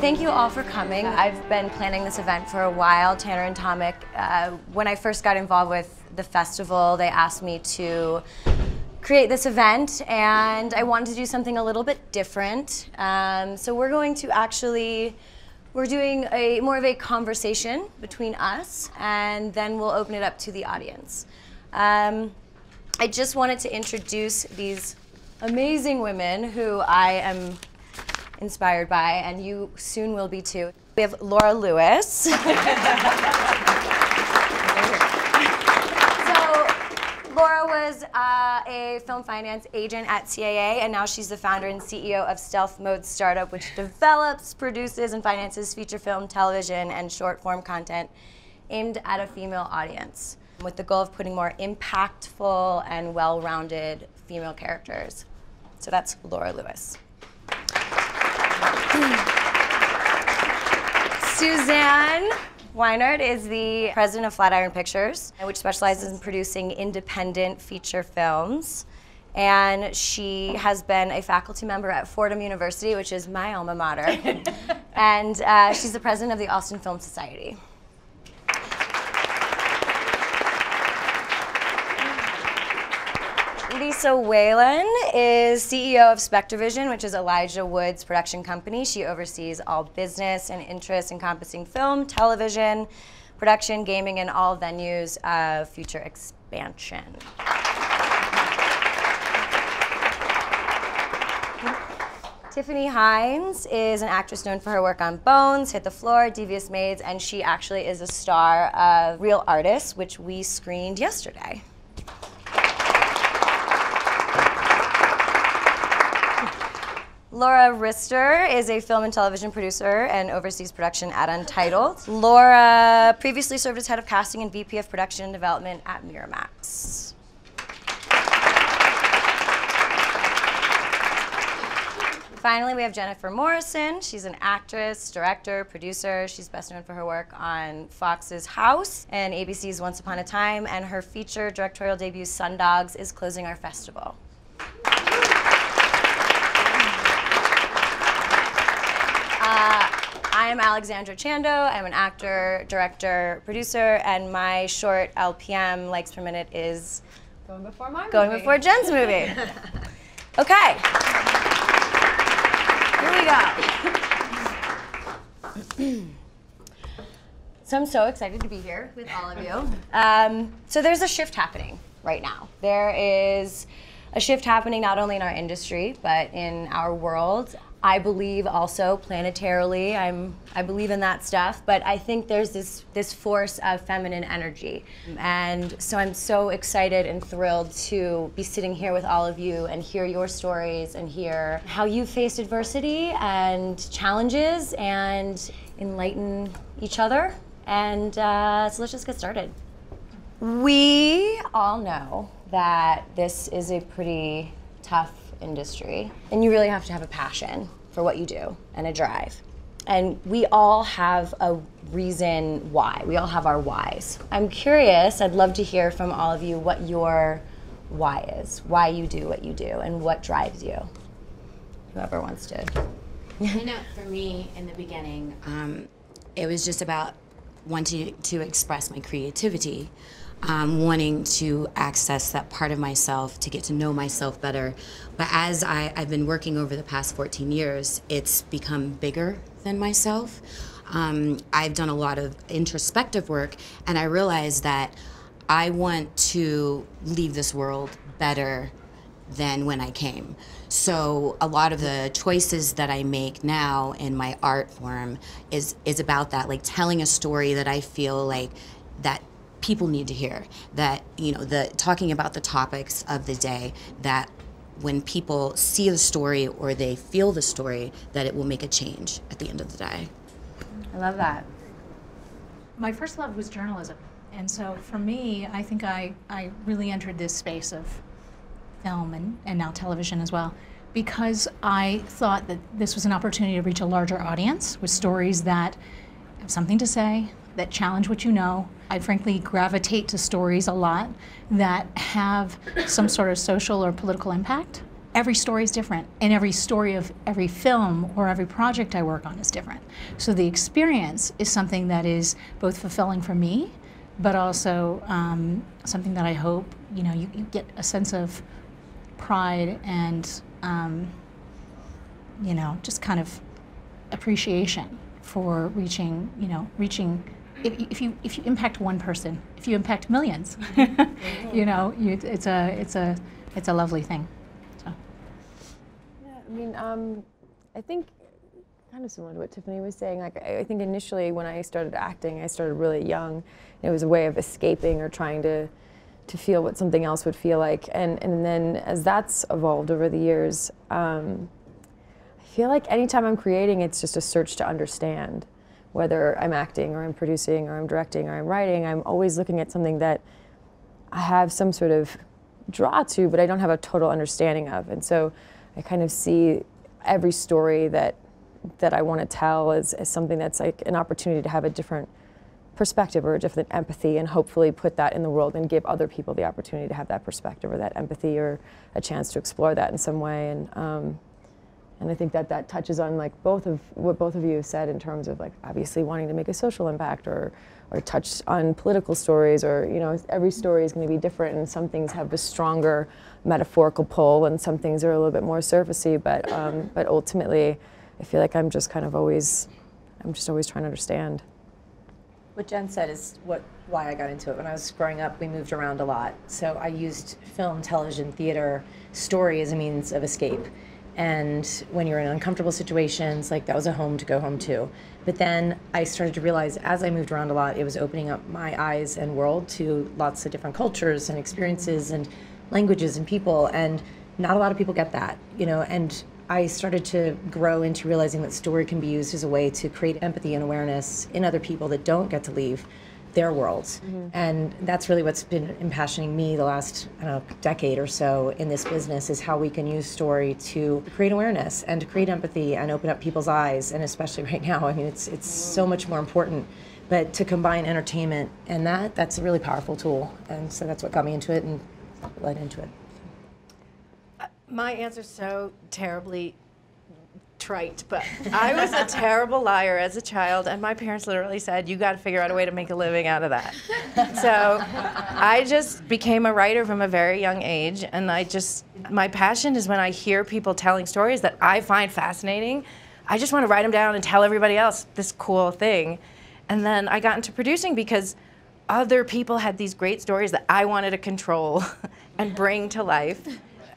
Thank you all for coming. I've been planning this event for a while, Tanner and Tomic. When I first got involved with the festival, they asked me to create this event, and I wanted to do something a little bit different. So we're going to we're doing more of a conversation between us, and then we'll open it up to the audience. I just wanted to introduce these amazing women who I am inspired by, and you soon will be too. We have Laura Lewis. So Laura was a film finance agent at CAA, and now she's the founder and CEO of Stealth Mode Startup, which develops, produces, and finances feature film, television, and short form content aimed at a female audience, with the goal of putting more impactful and well-rounded female characters. So that's Laura Lewis. Suzanne Weinert is the president of Flatiron Pictures, which specializes in producing independent feature films. And she has been a faculty member at Fordham University, which is my alma mater. And she's the president of the Austin Film Society. Lisa Whalen is CEO of SpectreVision, which is Elijah Wood's production company. She oversees all business and interests encompassing film, television, production, gaming, and all venues of future expansion. Tiffany Hines is an actress known for her work on Bones, Hit the Floor, Devious Maids, and she actually is a star of Real Artists, which we screened yesterday. Laura Rister is a film and television producer and oversees production at Untitled. Laura previously served as head of casting and VP of production and development at Miramax. Finally, we have Jennifer Morrison. She's an actress, director, producer. She's best known for her work on Fox's House and ABC's Once Upon a Time, and her feature directorial debut, Sundogs, is closing our festival. I am Alexandra Chando. I'm an actor, director, producer, and my short LPM, likes per minute, is Going Before My Movie. Going Before Jen's movie. Okay. Here we go. So I'm so excited to be here with all of you. So there's a shift happening right now. There is a shift happening not only in our industry, but in our world. I believe also planetarily, I believe in that stuff, but I think there's this force of feminine energy. And so I'm so excited and thrilled to be sitting here with all of you and hear your stories and hear how you faced adversity and challenges and enlighten each other. And so let's just get started. We all know that this is a pretty tough industry, and you really have to have a passion for what you do and a drive. And we all have a reason why. We all have our whys. I'm curious, I'd love to hear from all of you what your why is, why you do what you do, and what drives you. Whoever wants to. You know, for me, in the beginning, it was just about wanting to express my creativity. Wanting to access that part of myself, to get to know myself better. But as I've been working over the past 14 years, it's become bigger than myself. I've done a lot of introspective work, and I realized that I want to leave this world better than when I came. So a lot of the choices that I make now in my art form is about that, like telling a story that I feel like that people need to hear, that, you know, talking about the topics of the day, that when people see the story or they feel the story, that it will make a change at the end of the day. I love that. My first love was journalism. And so for me, I think I really entered this space of film and now television as well, because I thought that this was an opportunity to reach a larger audience with stories that have something to say, that challenge what you know. I frankly gravitate to stories a lot that have some sort of social or political impact. every story is different, and every story of every film or every project I work on is different. So the experience is something that is both fulfilling for me, but also something that I hope, you know, you get a sense of pride and, you know, just kind of appreciation for reaching, you know, if you impact one person, if you impact millions, you know, it's a lovely thing. So. Yeah, I mean, I think kind of similar to what Tiffany was saying. Like, I think initially when I started acting, I started really young. It was a way of escaping or trying to feel what something else would feel like. And then as that's evolved over the years, I feel like anytime I'm creating, it's just a search to understand. Whether I'm acting or I'm producing or I'm directing or I'm writing, I'm always looking at something that I have some sort of draw to, but I don't have a total understanding of. And so I kind of see every story that I want to tell as something that's like an opportunity to have a different perspective or a different empathy, and hopefully put that in the world and give other people the opportunity to have that perspective or that empathy or a chance to explore that in some way. And I think that touches on like what both of you have said in terms of like obviously wanting to make a social impact or touch on political stories, or, you know, every story is going to be different, and some things have a stronger metaphorical pull and some things are a little bit more surfacey, but ultimately I feel like I'm just always trying to understand. What Jen said is why I got into it. When I was growing up, we moved around a lot. So I used film, television, theater, story as a means of escape. And when you're in uncomfortable situations, like that was a home to go home to. But then I started to realize as I moved around a lot, it was opening up my eyes and world to lots of different cultures and experiences and languages and people. And not a lot of people get that, you know, and I started to grow into realizing that story can be used as a way to create empathy and awareness in other people that don't get to leave their worlds. And that's really what's been impassioning me the last, I don't know, decade or so in this business, is how we can use story to create awareness and to create empathy and open up people's eyes. And especially right now, I mean, it's so much more important. But to combine entertainment and that's a really powerful tool. And so that's what got me into it and led into it. My answer's so terribly trite, but I was a terrible liar as a child, and my parents literally said, you got to figure out a way to make a living out of that. So I just became a writer from a very young age, and my passion is when I hear people telling stories that I find fascinating, I just want to write them down and tell everybody else this cool thing. And then I got into producing because other people had these great stories that I wanted to control and bring to life.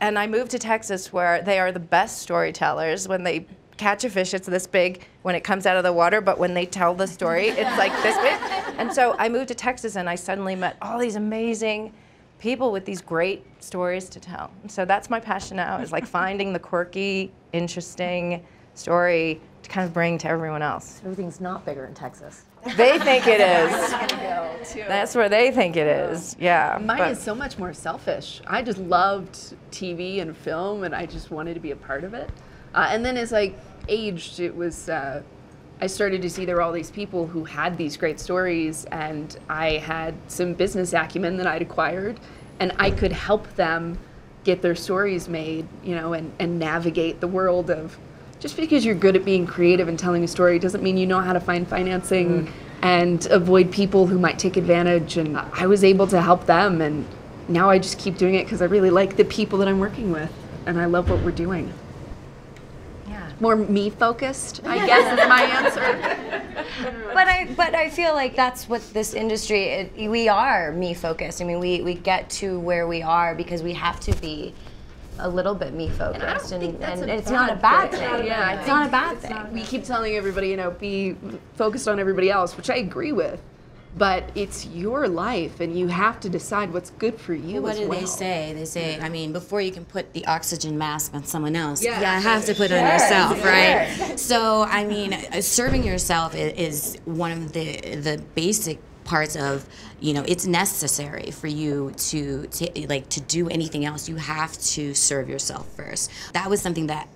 And I moved to Texas, where they are the best storytellers. When they catch a fish, it's this big when it comes out of the water, but when they tell the story, it's like this big. And so I moved to Texas, and I suddenly met all these amazing people with these great stories to tell. And so that's my passion now, is like finding the quirky, interesting story to kind of bring to everyone else. Everything's not bigger in Texas. They think it is. That's where they think it is. Yeah. Mine is so much more selfish. I just loved TV and film, and I just wanted to be a part of it. And then as I aged, it was I started to see there were all these people who had these great stories, and I had some business acumen that I'd acquired, and I could help them get their stories made, you know, and navigate the world of. Just because you're good at being creative and telling a story doesn't mean you know how to find financing and avoid people who might take advantage. And I was able to help them, and now I just keep doing it because I really like the people that I'm working with, and I love what we're doing. Yeah. More me-focused, I guess, is my answer. But I feel like that's what this industry, we are me-focused. I mean, we get to where we are because we have to be a little bit me-focused, and it's not a bad thing. Yeah, it's not a bad thing. We keep telling everybody, you know, be focused on everybody else, which I agree with, but it's your life, and you have to decide what's good for you. What as do well. they say? They say, I mean, before you can put the oxygen mask on someone else, Yeah. you have to put it on yourself, right? So, I mean, serving yourself is one of the basic parts of, you know, it's necessary for you to do anything else. You have to serve yourself first. That was something that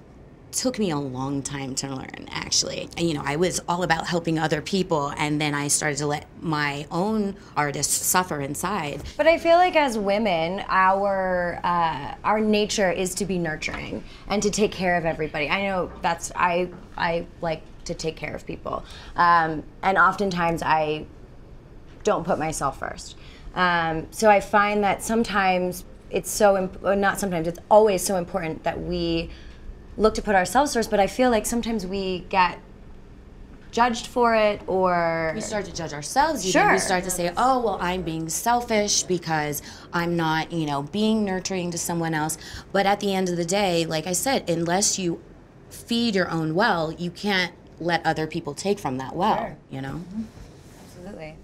took me a long time to learn, actually. And, I was all about helping other people, and then I started to let my own artists suffer inside. But I feel like as women, our nature is to be nurturing and to take care of everybody. I know I like to take care of people, and oftentimes I don't put myself first. So I find that sometimes it's it's always so important that we look to put ourselves first, but I feel like sometimes we get judged for it, or we start to judge ourselves. Sure. We start to say, oh, well, I'm being selfish because I'm not, being nurturing to someone else. But at the end of the day, like I said, unless you feed your own well, you can't let other people take from that well, Absolutely.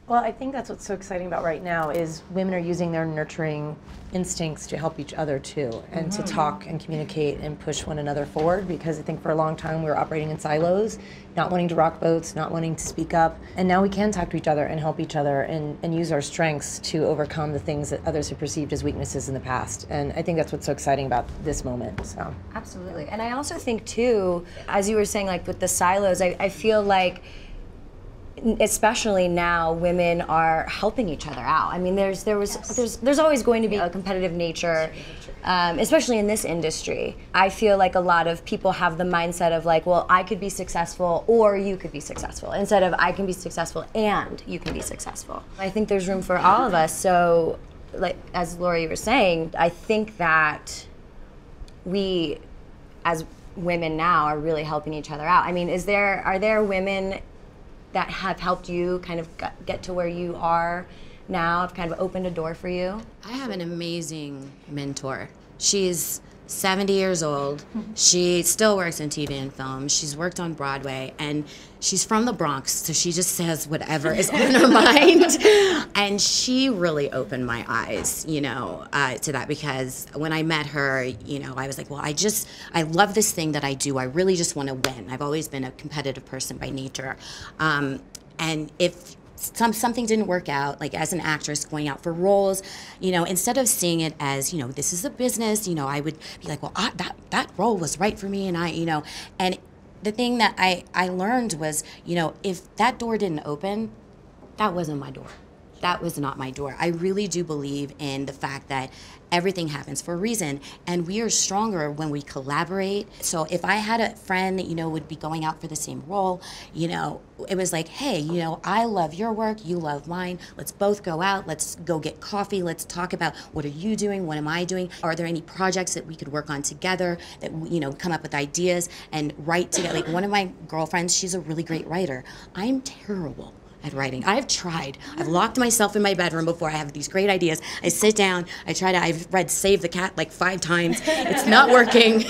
Well, I think that's what's so exciting about right now is women are using their nurturing instincts to help each other too, and to talk and communicate and push one another forward, because I think for a long time we were operating in silos, not wanting to rock boats, not wanting to speak up, and now we can talk to each other and help each other and use our strengths to overcome the things that others have perceived as weaknesses in the past. And I think that's what's so exciting about this moment. So Absolutely. And I also think too, as you were saying, like with the silos, I feel like especially now, women are helping each other out. I mean, there's always going to be a competitive nature, especially in this industry. I feel like a lot of people have the mindset of like, well, I could be successful or you could be successful, instead of I can be successful and you can be successful. I think there's room for all of us. So, like as Lori was saying, I think that we, as women now, are really helping each other out. I mean, are there women that have helped you kind of get to where you are now, have kind of opened a door for you? I have an amazing mentor. She's 70 years old. She still works in TV and film. She's worked on Broadway, and she's from the Bronx, so she just says whatever is on her mind. And she really opened my eyes, to that, because when I met her, I was like, well, I love this thing that I do. I really just want to win. I've always been a competitive person by nature. And if something didn't work out, like as an actress going out for roles, instead of seeing it as, this is a business, I would be like, well, that role was right for me, and and the thing that I learned was, if that door didn't open, that wasn't my door. That was not my door. I really do believe in the fact that everything happens for a reason, and we are stronger when we collaborate. So if I had a friend that, would be going out for the same role, it was like, hey, I love your work, you love mine. Let's both go out. Let's go get coffee. Let's talk about what are you doing? What am I doing? Are there any projects that we could work on together that, come up with ideas and write together? Like one of my girlfriends, she's a really great writer. I'm terrible at writing. I've tried. I've locked myself in my bedroom before. I have these great ideas. I sit down. I've read Save the Cat like 5 times. It's not working,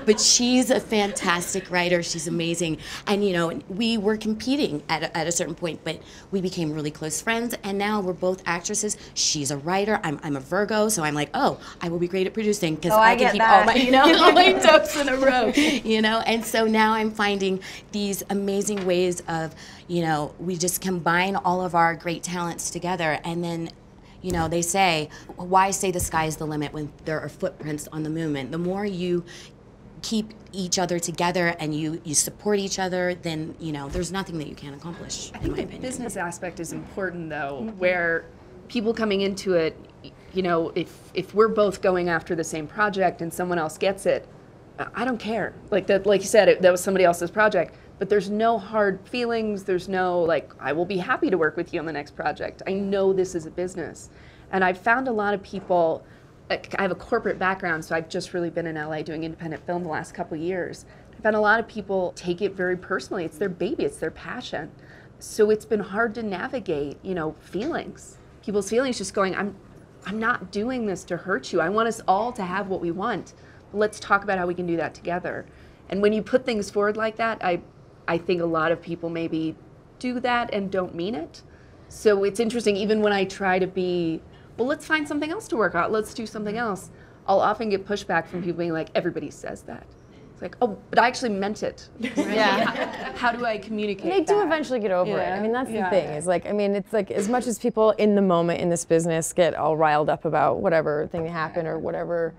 but she's a fantastic writer. She's amazing. And, we were competing at a certain point, but we became really close friends. And now we're both actresses. She's a writer. I'm a Virgo. So I'm like, oh, I will be great at producing because I can keep all my ducks in a row, And so now I'm finding these amazing ways of, we just combine all of our great talents together, and then, they say, why say the sky is the limit when there are footprints on the moon? The more you keep each other together and you support each other, then, there's nothing that you can't accomplish, in my opinion. The business aspect is important, though, where people coming into it, if we're both going after the same project and someone else gets it, I don't care. Like you said, that was somebody else's project. But there's no hard feelings. There's no, like, I will be happy to work with you on the next project. I know this is a business. And I've found a lot of people, I have a corporate background, so I've just really been in LA doing independent film the last couple of years. I've found a lot of people take it very personally. It's their baby, it's their passion. So it's been hard to navigate, feelings. People's feelings just going, I'm not doing this to hurt you. I want us all to have what we want. Let's talk about how we can do that together. And when you put things forward like that, I think a lot of people maybe do that and don't mean it. So it's interesting, even when I try to be, well, let's find something else to work out, let's do something else, I'll often get pushback from people being like, everybody says that. It's like, oh, but I actually meant it. Yeah. How do I communicate They do eventually get over it. I mean, that's the thing. Is like, I mean, it's like as much as people in the moment in this business get all riled up about whatever thing happened or whatever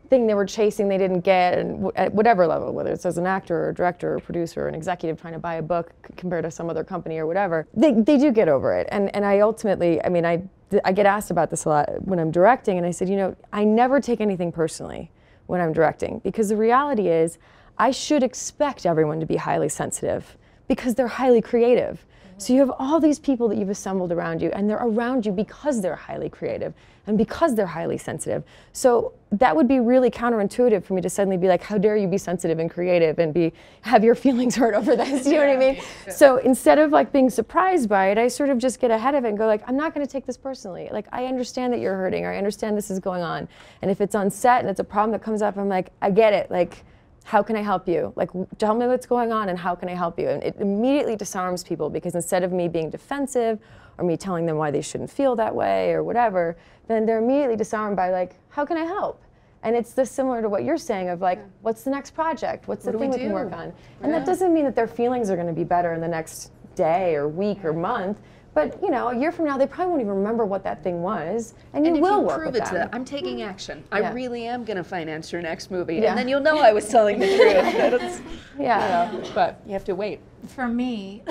thing they were chasing they didn't get, and at whatever level, whether it's as an actor or a director or producer or an executive trying to buy a book compared to some other company or whatever, they do get over it. And I ultimately, I mean, I get asked about this a lot when I'm directing, and I said, you know, I never take anything personally when I'm directing, because the reality is I should expect everyone to be highly sensitive because they're highly creative. So you have all these people that you've assembled around you, and they're around you because they're highly creative and because they're highly sensitive. So that would be really counterintuitive for me to suddenly be like, how dare you be sensitive and creative and have your feelings hurt over this, you know what I mean? So instead of like being surprised by it, I sort of just get ahead of it and go like, I'm not gonna take this personally. Like, I understand that you're hurting, or I understand this is going on. And if it's on set and it's a problem that comes up, I'm like, I get it. Like, how can I help you? Like, tell me what's going on and how can I help you? And it immediately disarms people, because instead of me being defensive or me telling them why they shouldn't feel that way or whatever, then they're immediately disarmed by like, how can I help? And it's this similar to what you're saying of like, what's the next project? What's the thing we can work on? And that doesn't mean that their feelings are gonna be better in the next day or week or month. But you know, a year from now, they probably won't even remember what that thing was, and you will work with them. And if you prove it to them, I'm taking action. I really am going to finance your next movie, and then you'll know I was telling the truth. You know, but you have to wait. For me,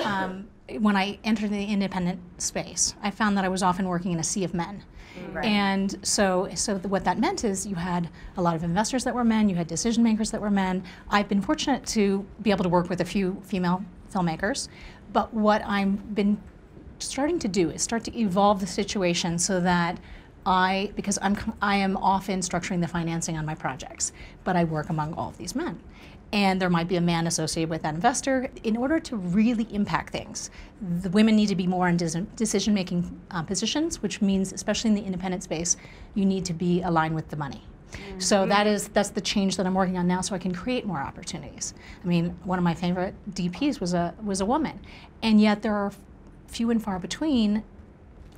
when I entered the independent space, I found that I was often working in a sea of men. Right. And so what that meant is you had a lot of investors that were men, you had decision makers that were men. I've been fortunate to be able to work with a few female filmmakers, but what I've been starting to do is start to evolve the situation so that because I am often structuring the financing on my projects, but I work among all of these men. And there might be a man associated with that investor. In order to really impact things, the women need to be more in decision-making positions, which means, especially in the independent space, you need to be aligned with the money. Mm-hmm. So that's the change that I'm working on now, so I can create more opportunities. I mean, one of my favorite DPs was a woman, and yet there are few and far between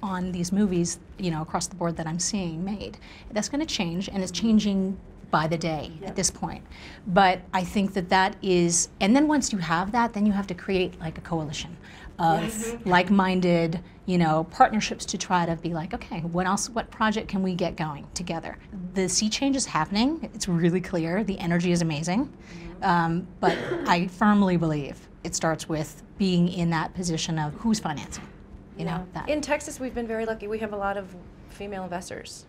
on these movies, you know, across the board that I'm seeing made. That's going to change, and it's changing by the day at this point. But I think that is, and then once you have that, then you have to create like a coalition of like-minded, you know, partnerships to try to be like, okay, what project can we get going together? The sea change is happening. It's really clear. The energy is amazing. But I firmly believe it starts with being in that position of who's financing, you know. That. In Texas, we've been very lucky. We have a lot of female investors.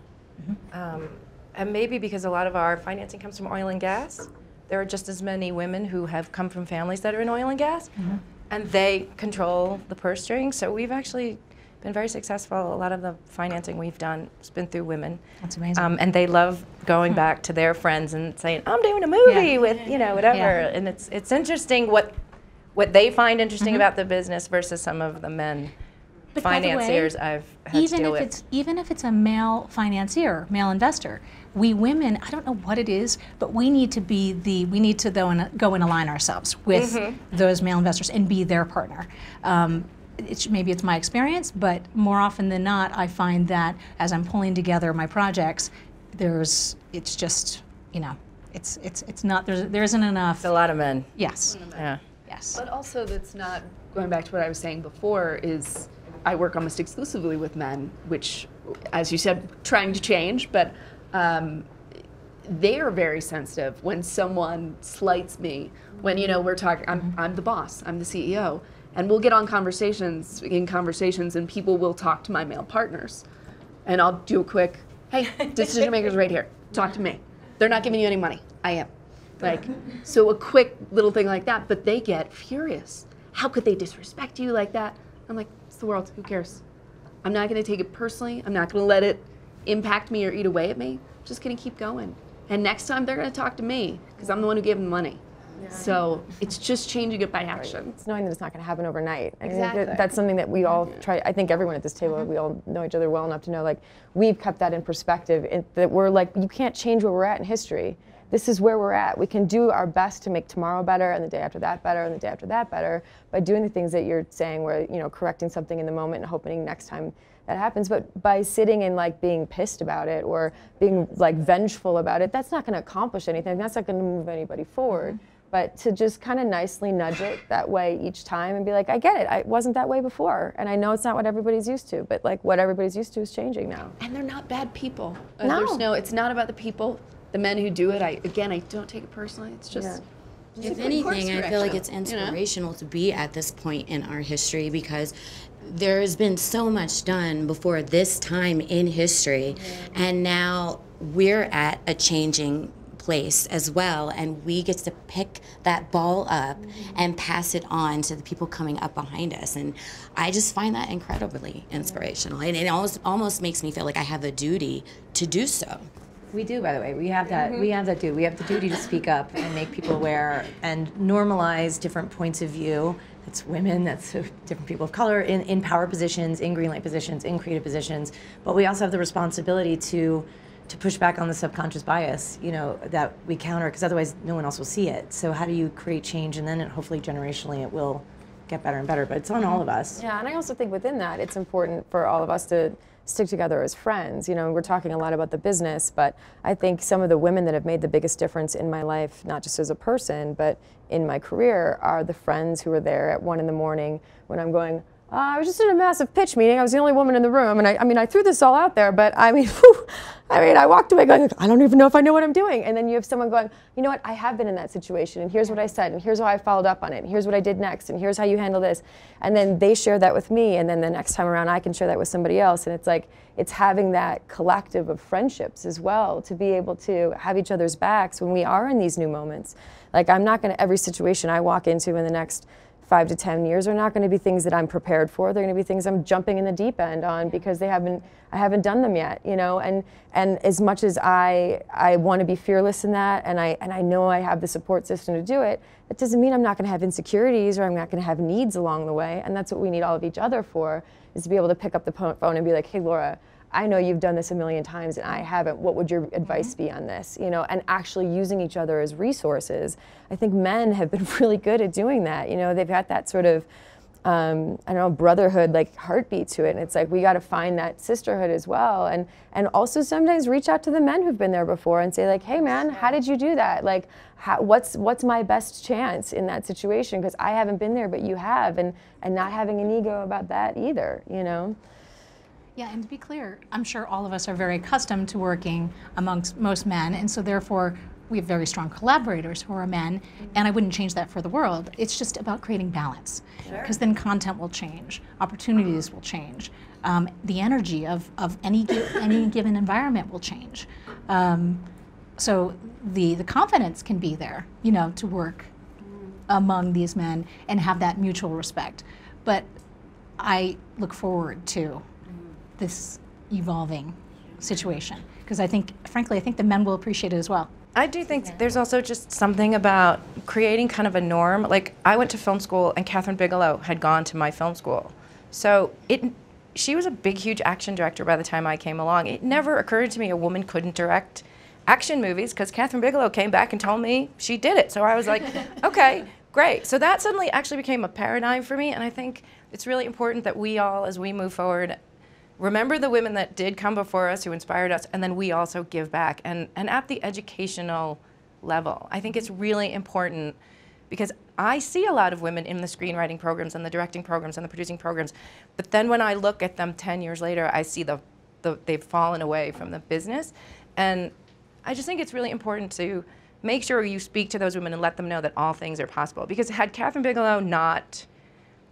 And maybe because a lot of our financing comes from oil and gas, there are just as many women who have come from families that are in oil and gas, and they control the purse strings. So we've actually been very successful. A lot of the financing we've done has been through women. That's amazing. And they love going back to their friends and saying, I'm doing a movie with, you know, whatever. And it's interesting what they find interesting about the business versus some of the men financiers I've had to deal with. Even if it's a male financier, male investor, we women, I don't know what it is, but we need to go and align ourselves with those male investors and be their partner. Maybe it's my experience, but more often than not, I find that as I'm pulling together my projects, it's just, you know, it's not, there isn't enough. It's a lot of men. Yes. Yeah. Yes. But also that's not, going back to what I was saying before, is I work almost exclusively with men, which, as you said, trying to change, but they are very sensitive when someone slights me, when, you know, we're talking, I'm the boss, I'm the CEO, and we'll get on conversations, and people will talk to my male partners, and I'll do a quick, hey, decision makers right here, talk to me. They're not giving you any money, I am. Like, so a quick little thing like that, but they get furious. How could they disrespect you like that? I'm like, it's the world, who cares? I'm not gonna take it personally. I'm not gonna let it impact me or eat away at me. I'm just gonna keep going. And next time they're gonna talk to me, because I'm the one who gave them money. Yeah. So it's just changing it by action. It's knowing that it's not gonna happen overnight. Exactly. That's something that we all try, I think everyone at this table, we all know each other well enough to know, like, we've kept that in perspective, that we're like, you can't change where we're at in history. This is where we're at. We can do our best to make tomorrow better, and the day after that better, and the day after that better, by doing the things that you're saying, where, you know, correcting something in the moment and hoping next time that happens. But by sitting and like being pissed about it or being like vengeful about it, that's not going to accomplish anything. That's not going to move anybody forward. But to just kind of nicely nudge it that way each time and be like, I get it. I wasn't that way before, and I know it's not what everybody's used to, but like what everybody's used to is changing now. And they're not bad people. No. It's not about the people. the men who do it, I don't take it personally. It's just. If anything, I feel like it's inspirational to be at this point in our history, because there's been so much done before this time in history, and now we're at a changing place as well, and we get to pick that ball up and pass it on to the people coming up behind us, and I just find that incredibly inspirational, and it almost makes me feel like I have a duty to do so. We do, by the way. We have that. We have that duty. We have the duty to speak up and make people aware and normalize different points of view. That's women. That's different people of color in power positions, in green light positions, in creative positions. But we also have the responsibility to push back on the subconscious bias, that we counter, because otherwise no one else will see it. So how do you create change, and then hopefully generationally it will get better and better. But it's on all of us. Yeah, and I also think within that it's important for all of us to stick together as friends. We're talking a lot about the business, but I think some of the women that have made the biggest difference in my life, not just as a person, but in my career, are the friends who are there at 1 in the morning when I'm going, I was just in a massive pitch meeting. I was the only woman in the room, and I threw this all out there, but I walked away going, I don't even know if I know what I'm doing. And then you have someone going, you know what, I have been in that situation, and here's what I said, and here's how I followed up on it, and here's what I did next, and here's how you handle this. And then they share that with me, and then the next time around I can share that with somebody else. And it's like, it's having that collective of friendships as well, to be able to have each other's backs when we are in these new moments. Like, I'm not gonna, every situation I walk into in the next 5 to 10 years are not going to be things that I'm prepared for. They're going to be things I'm jumping in the deep end on because I haven't done them yet, And as much as I want to be fearless in that, and I know I have the support system to do it, that doesn't mean I'm not going to have insecurities or I'm not going to have needs along the way. And that's what we need all of each other for, is to be able to pick up the phone and be like, hey, Laura, I know you've done this a million times and I haven't. What would your advice be on this? And actually using each other as resources. I think men have been really good at doing that. They've got that sort of, brotherhood, like heartbeat to it. And it's like, we got to find that sisterhood as well. And also sometimes reach out to the men who've been there before and say like, hey man, how did you do that? Like, what's my best chance in that situation? Because I haven't been there, but you have. And not having an ego about that either, Yeah, and to be clear, I'm sure all of us are very accustomed to working amongst most men, and so therefore we have very strong collaborators who are men, and I wouldn't change that for the world. It's just about creating balance, because then content will change, opportunities will change, the energy of any given environment will change. So the confidence can be there, to work among these men and have that mutual respect. But I look forward to this evolving situation, because frankly, I think the men will appreciate it as well. I do think there's also just something about creating kind of a norm. Like, I went to film school and Catherine Bigelow had gone to my film school. So she was a big, huge action director by the time I came along. It never occurred to me a woman couldn't direct action movies, because Catherine Bigelow came back and told me she did it. So I was like, okay, great. So that suddenly actually became a paradigm for me, and I think it's really important that we all, as we move forward, remember the women that did come before us, who inspired us, and then we also give back. And at the educational level, I think it's really important, because I see a lot of women in the screenwriting programs and the directing programs and the producing programs, but then when I look at them 10 years later, I see they've fallen away from the business. And I just think it's really important to make sure you speak to those women and let them know that all things are possible. Because had Catherine Bigelow not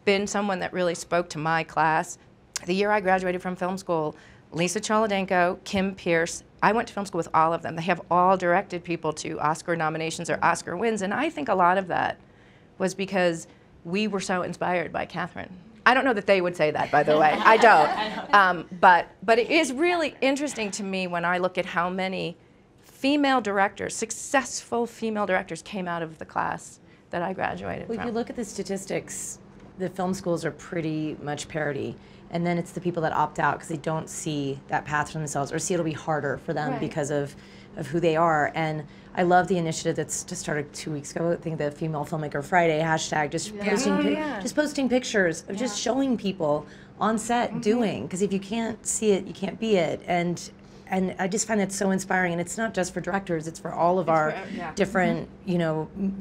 been someone that really spoke to my class, the year I graduated from film school, Lisa Cholodenko, Kim Pierce, I went to film school with all of them. They have all directed people to Oscar nominations or Oscar wins, and I think a lot of that was because we were so inspired by Catherine. I don't know that they would say that, by the way. I don't. But it is really interesting to me when I look at how many female directors, successful female directors, came out of the class that I graduated from. If you look at the statistics, the film schools are pretty much parity. And then it's the people that opt out because they don't see that path for themselves, or see it'll be harder for them because of who they are. And I love the initiative that's just started 2 weeks ago. I think the Female Filmmaker Friday hashtag, just posting pictures of just showing people on set doing. Because if you can't see it, you can't be it. And I just find that so inspiring. And it's not just for directors; it's for all of our different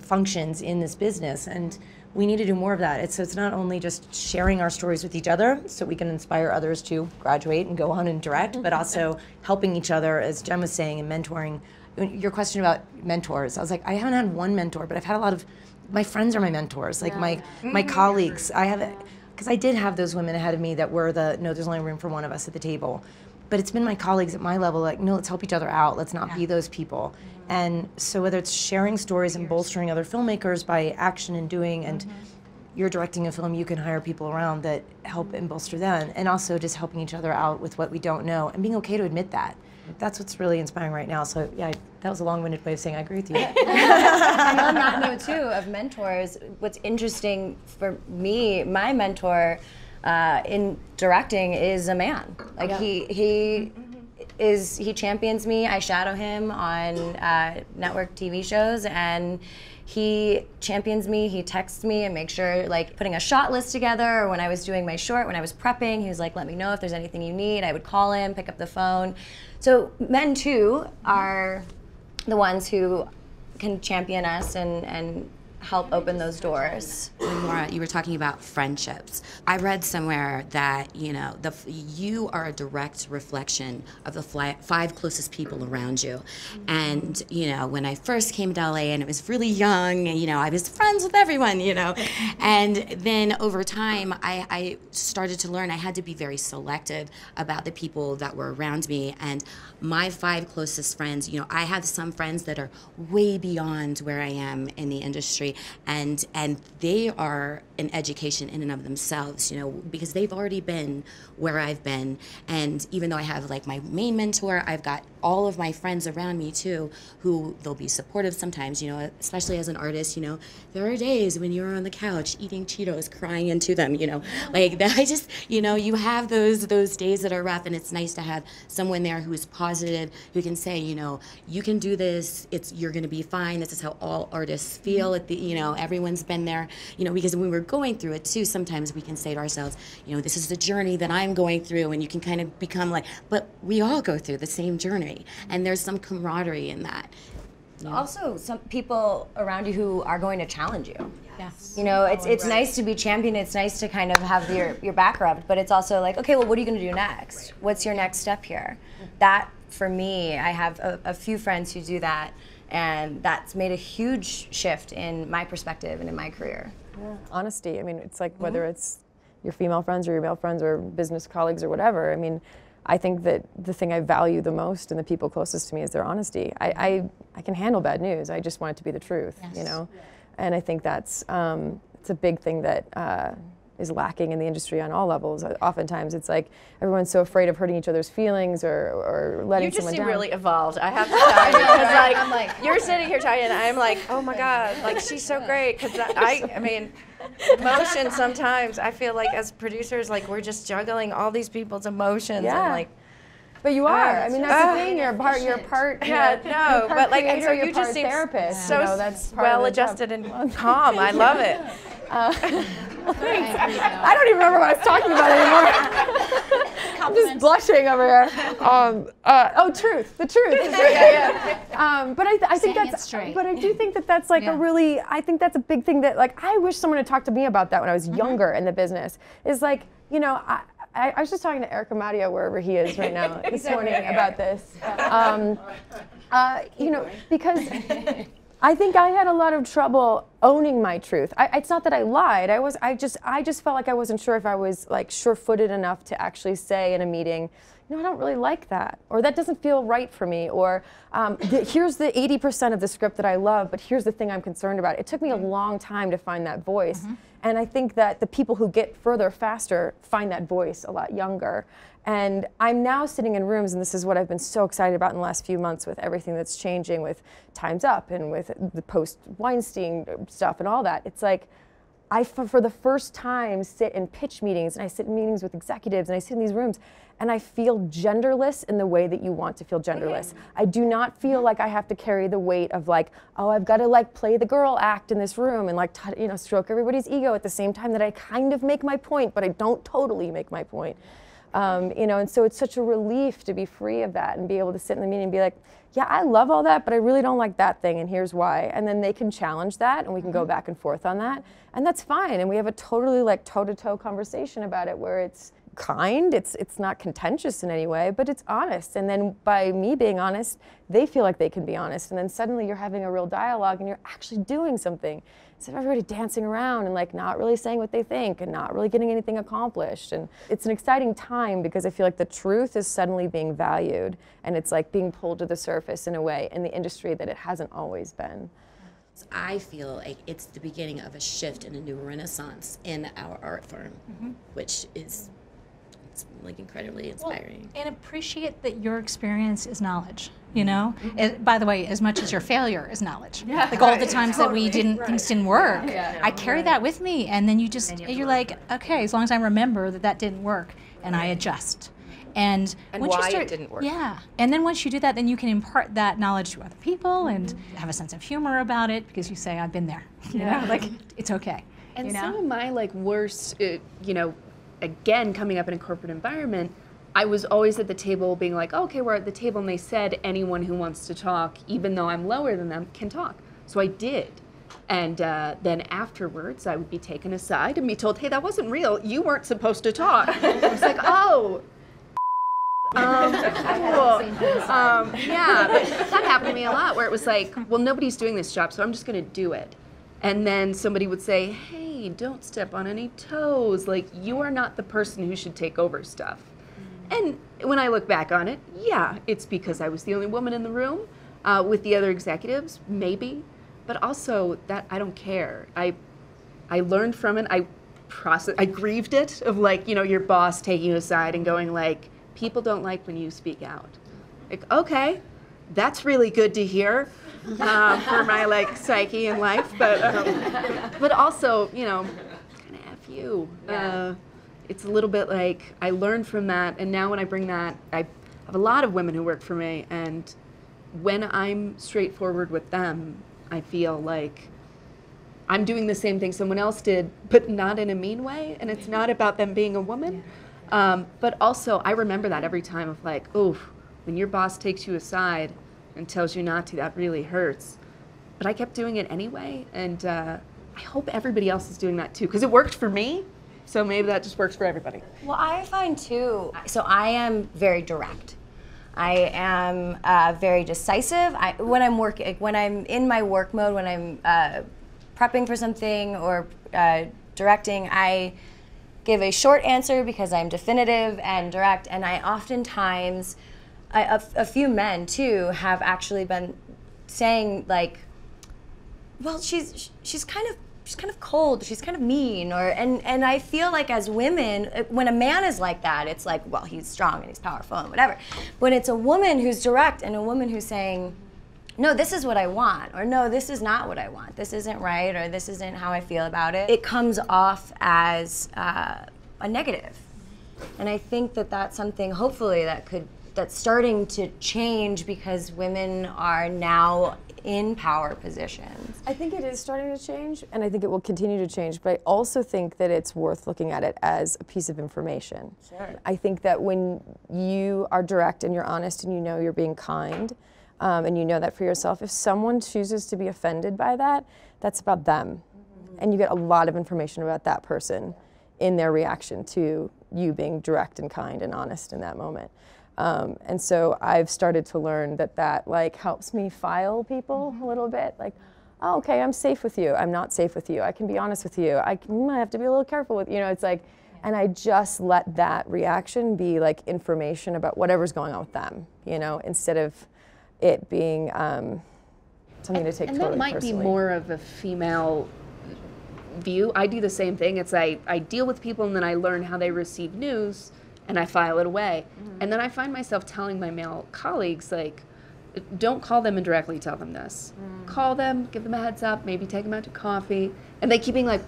functions in this business. And we need to do more of that. So it's not only just sharing our stories with each other so we can inspire others to graduate and go on and direct, but also helping each other, as Jen was saying, and mentoring your question about mentors, I was like, I haven't had one mentor, but I've had a lot of, my friends are my mentors, like my colleagues. I have, because I did have those women ahead of me that were no, there's only room for one of us at the table. But it's been my colleagues at my level, like, no, let's help each other out. Let's not be those people. And so whether it's sharing stories and bolstering other filmmakers by action and doing, and you're directing a film, you can hire people around that help and bolster them. And also just helping each other out with what we don't know and being okay to admit that. That's what's really inspiring right now. So yeah, that was a long-winded way of saying I agree with you. And on that note too, of mentors, what's interesting for me, my mentor in directing is a man. Like he champions me. I shadow him on network TV shows, and he champions me. He texts me and makes sure, like, putting a shot list together, or when I was doing my short, when I was prepping, he was like, let me know if there's anything you need. I would call him, pick up the phone. So men too are the ones who can champion us and help open those doors. Maura, you were talking about friendships. I read somewhere that, you know, you are a direct reflection of the 5 closest people around you. And, you know, when I first came to LA and it was really young, and, you know, I was friends with everyone, you know. And then over time, I started to learn I had to be very selective about the people that were around me. And my 5 closest friends, you know, I have some friends that are way beyond where I am in the industry. And they are an education in and of themselves, you know, because they've already been where I've been. And even though I have like my main mentor, I've got all of my friends around me too, who they'll be supportive sometimes, you know, especially as an artist, you know, there are days when you're on the couch eating Cheetos, crying into them, you know, like that. I just, you know, you have those days that are rough, and it's nice to have someone there who is positive, who can say, you know, you can do this, you're gonna be fine. This is how all artists feel at the, you know, everyone's been there, you know, because when we're going through it too, sometimes we can say to ourselves, you know, this is the journey that I'm going through, and you can kind of become like, but we all go through the same journey. And there's some camaraderie in that. Yeah. Also, some people around you who are going to challenge you. Yes. You know, it's nice to be championed. It's nice to kind of have your back rubbed, but it's also like, okay, well, what are you going to do next? What's your next step here? That, for me, I have a few friends who do that, and that's made a huge shift in my perspective and in my career. Yeah. Honesty. I mean, it's like whether it's your female friends or your male friends or business colleagues or whatever. I mean, I think that the thing I value the most in the people closest to me is their honesty. I can handle bad news. I just want it to be the truth, you know? And I think that's it's a big thing that is lacking in the industry on all levels. Oftentimes it's like everyone's so afraid of hurting each other's feelings or letting someone down. You just seem really evolved, I have to tell you. Because like, I'm like, you're sitting here talking, and I'm like, oh my God, like she's so great. Because I mean, emotion sometimes, I feel like as producers, like we're just juggling all these people's emotions. Yeah. And like, but you are. I mean, that's the thing. You're part. Yeah, no, but like, and so you just seem therapist. so you know, that's well-adjusted and calm. I love it. I don't even remember what I was talking about anymore. I'm just blushing over here. Oh, truth. The truth. But I think that's. But I do think that that's like a really. I think that's a big thing that like I wish someone had talked to me about that when I was younger in the business. Is like, you know, I was just talking to Eric Amadio, wherever he is right now, this morning about this. You know, because I think I had a lot of trouble owning my truth. It's not that I lied. I just felt like I wasn't sure if I was like sure-footed enough to actually say in a meeting, you know, I don't really like that, or that doesn't feel right for me, or here's the 80% of the script that I love, but here's the thing I'm concerned about. It took me a long time to find that voice. And I think that the people who get further faster find that voice a lot younger. And I'm now sitting in rooms, and this is what I've been so excited about in the last few months with everything that's changing with Time's Up and with the post-Weinstein stuff and all that. It's like, I, for the first time, sit in pitch meetings, and I sit in meetings with executives, and I sit in these rooms, and I feel genderless in the way that you want to feel genderless. I do not feel like I have to carry the weight of like, oh, I've got to like play the girl act in this room and like, you know, stroke everybody's ego at the same time that I kind of make my point, but I don't totally make my point. You know, and so it's such a relief to be free of that and be able to sit in the meeting and be like, yeah, I love all that, but I really don't like that thing, and here's why. And then they can challenge that, and we can go back and forth on that, and that's fine. And we have a totally like toe-to-toe conversation about it where it's kind. It's not contentious in any way, but it's honest. And then by me being honest, they feel like they can be honest. And then suddenly you're having a real dialogue and you're actually doing something. Instead of everybody dancing around and like not really saying what they think and not really getting anything accomplished. And it's an exciting time because I feel like the truth is suddenly being valued and it's like being pulled to the surface in a way in the industry that it hasn't always been. I feel like it's the beginning of a shift and a new renaissance in our art form, which is like incredibly inspiring. Well, and appreciate that your experience is knowledge, you know? By the way, as much as your failure is knowledge. Like all the times that we things didn't work, I carry that with me, and then you're like, okay, as long as I remember that didn't work, and I adjust. And once why you start, it didn't work. Yeah, and then once you do that, then you can impart that knowledge to other people and have a sense of humor about it because you say, I've been there, you know, like it's okay. And you know? some of my like worst, you know, again, coming up in a corporate environment, I was always at the table being like, oh, okay, we're at the table, and they said anyone who wants to talk, even though I'm lower than them, can talk. So I did. And then afterwards, I would be taken aside and be told, hey, that wasn't real. You weren't supposed to talk. I was like, oh. Cool. Yeah, but that happened to me a lot where it was like, well, nobody's doing this job, so I'm just going to do it. And then somebody would say, hey, don't step on any toes. Like, you are not the person who should take over stuff. And when I look back on it, yeah, it's because I was the only woman in the room with the other executives, maybe. But also that I don't care. I learned from it. I grieved it of like, you know, your boss taking you aside and going like, people don't like when you speak out. Like, okay, that's really good to hear for my like psyche in life, but also, you know, kind of F you. It's a little bit like I learned from that, and now when I bring that, I have a lot of women who work for me, and when I'm straightforward with them, I feel like I'm doing the same thing someone else did, but not in a mean way, and it's not about them being a woman. But also, I remember that every time of like, oh, when your boss takes you aside and tells you not to, that really hurts. But I kept doing it anyway, and I hope everybody else is doing that too, because it worked for me, so maybe that just works for everybody. Well, I find too, so I am very direct. I am very decisive. When I'm in my work mode, when I'm prepping for something or directing, I give a short answer because I'm definitive and direct, and I oftentimes, a few men too have actually been saying like, well, she's kind of cold, she's kind of mean, and I feel like as women, when a man is like that, it's like, well, he's strong and he's powerful and whatever. When it's a woman who's direct and a woman who's saying, no, this is what I want, or no, this is not what I want, this isn't right, or this isn't how I feel about it, it comes off as a negative. And I think that that's something, hopefully, that's starting to change because women are now in power positions. I think it is starting to change, and I think it will continue to change, but I also think that it's worth looking at it as a piece of information. Sure. I think that when you are direct and you're honest and you know you're being kind, and you know that for yourself, if someone chooses to be offended by that, that's about them. And you get a lot of information about that person in their reaction to you being direct and kind and honest in that moment. And so I've started to learn that like helps me file people a little bit. Like, oh, okay, I'm safe with you. I'm not safe with you. I can be honest with you. I have to be a little careful with, you know, it's like, and I just let that reaction be like information about whatever's going on with them, you know, instead of it being something to take totally personally. And that might be more of a female view. I do the same thing. It's I deal with people and then I learn how they receive news and I file it away. And then I find myself telling my male colleagues, like, don't call them and directly tell them this. Call them, give them a heads up, maybe take them out to coffee. And they keep being like,